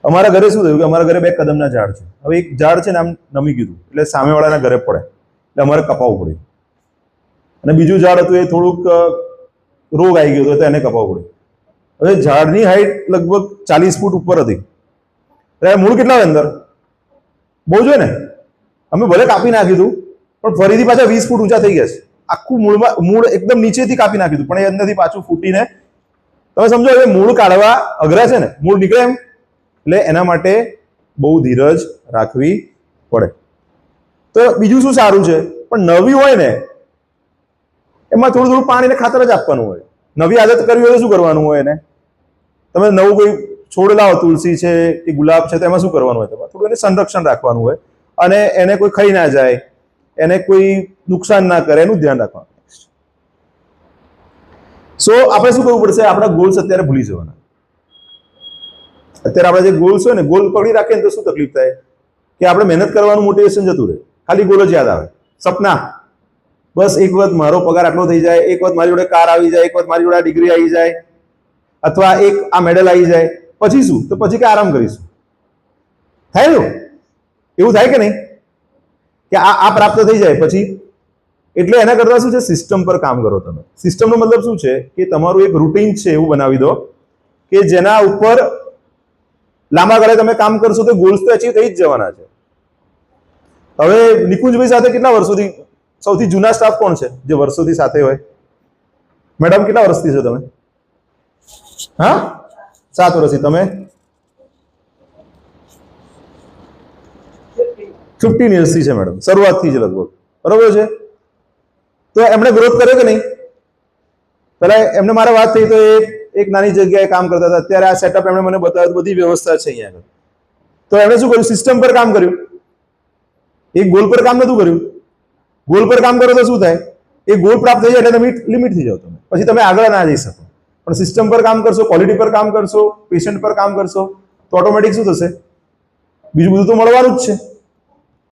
અમારા ઘરે શું થયું કે અમારા ઘરે 2 કદમના ઝાડ છે. હવે એક ઝાડ છે ને આમ નમી ગયું એટલે સામેવાળાના ઘરે પડે એટલે અમારે કપાવવું પડ્યું. અને બીજું ઝાડ હતું એ થોડુંક રોગ આવી ગયો હતો તો એને કપાવવું પડ્યું. હવે ઝાડની હાઈટ લગભગ 40 ફૂટ ઉપર હતી. એટલે મૂળ કેટલા હોય અંદર? બહુ જ હોય ને. અમે ભલે કાપી નાખ્યું હતું પણ ફરીથી પાછા 20 ફૂટ ઊંચા થઈ ગયા છે. આખું મૂળ એકદમ નીચેથી કાપી નાખ્યું હતું પણ એ અંદરથી પાછું ફૂટીને તમે સમજો હવે મૂળ કાઢવા અઘરા છે ને, મૂળ નીકળે એમ. એટલે એના માટે બહુ ધીરજ રાખવી પડે. તો બીજું શું સારું છે, પણ નવી હોય ને એમાં થોડું થોડું પાણીને ખાતર જ આપવાનું હોય. નવી આદત કરવી હોય તો શું કરવાનું હોય એને? તમે નવું કોઈ છોડ લાવો, તુલસી છે કે ગુલાબ છે, તો એમાં શું કરવાનું હોય? તમારે થોડું એને સંરક્ષણ રાખવાનું હોય અને એને કોઈ ખાઈ ના જાય, એને કોઈ નુકસાન ના કરે એનું ધ્યાન રાખવાનું. સો આપણે શું કરવું પડશે? આપણા ગોલ્સ અત્યારે ભૂલી જવાના. અત્યારે આપણે જે ગોલ્સ હોય ને, ગોલ પકડી રાખીએ ને તો શું તકલીફ થાય કે આપણે મહેનત કરવાનું મોટિવેશન જતું રહે, ખાલી ગોલ જ યાદ આવે. સપના, બસ એક વખત મારો પગાર આટલો થઈ જાય, એક વખત મારી જોડે કાર આવી જાય, એક વખત મારી જોડે ડિગ્રી આવી જાય, અથવા એક આ મેડલ આવી જાય, પછી શું? તો પછી કે આરામ કરીશું. થાય ને એવું? થાય કે નહીં? કે આ પ્રાપ્ત થઈ જાય પછી. એટલે એના કરતા શું છે, સિસ્ટમ પર કામ કરો તમે. સિસ્ટમનો મતલબ શું છે કે તમારું એક રૂટીન છે એવું બનાવી દો કે જેના ઉપર લાંબા ગાળે તમે કામ કરશો તો ગોલ્સ તો અચીવ થઈ જ જવાના છે. હવે નિકુંજભાઈ સાથે કેટલા વર્ષોથી, સૌથી જૂના સ્ટાફ કોણ છે જે વર્ષોથી સાથે હોય? મેડમ કેટલા વર્ષથી છો તમે? હા, 7 વર્ષથી. તમે 15 yearsથી છે મેડમ, શરૂઆતથી જ લગભગ. બરોબર છે. તો એમણે ગ્રોથ કર્યો કે નહીં? પેલા એમને મારે વાત થઈ તો એક નાની જગ્યાએ કામ કરતા હતા, અત્યારે આ સેટઅપ એમણે મને બતાવ્યું, બધી વ્યવસ્થા છે અહીંયા આગળ. તો એમણે શું કર્યું? સિસ્ટમ પર કામ કર્યું. એક ગોલ પર કામ નતું કર્યું. ગોલ પર કામ કરો તો શું થાય? એ ગોલ પ્રાપ્ત થઈ જાય એટલે તમે લિમિટ થઈ જાવ તમે, પછી તમે આગળ ના જઈ શકો. પણ સિસ્ટમ પર કામ કરશો, ક્વોલિટી પર કામ કરશો, પેશન્ટ પર કામ કરશો તો ઓટોમેટિક શું થશે? બીજું બધું તો મળવાનું જ છે.